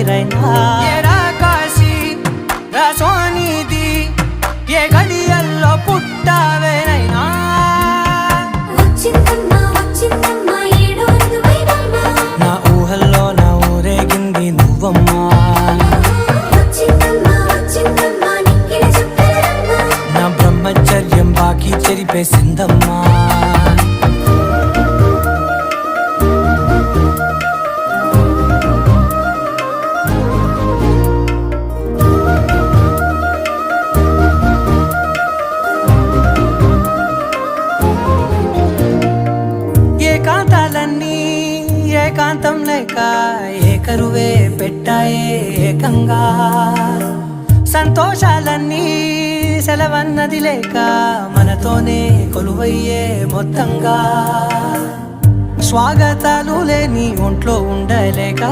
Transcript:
ఊపిరైనా కాశీ సోనిది ఏ గడియల్లో పుట్టావేనైనా నా ఊహల్లో నా ఊరేగింది నువ్వమ్మా నా బ్రహ్మచర్యం బాకీ చెరిపేసిందమ్మా ఏకాంతాలన్నీ ఏకాంతం లేక ఏకరువే పెట్టాయే ఏకంగా సంతోషాలన్నీ సెలవన్నది లేక మనతోనే కొలువయ్యే మొత్తంగా స్వాగతాలు లేని ఒంట్లో ఉండలేక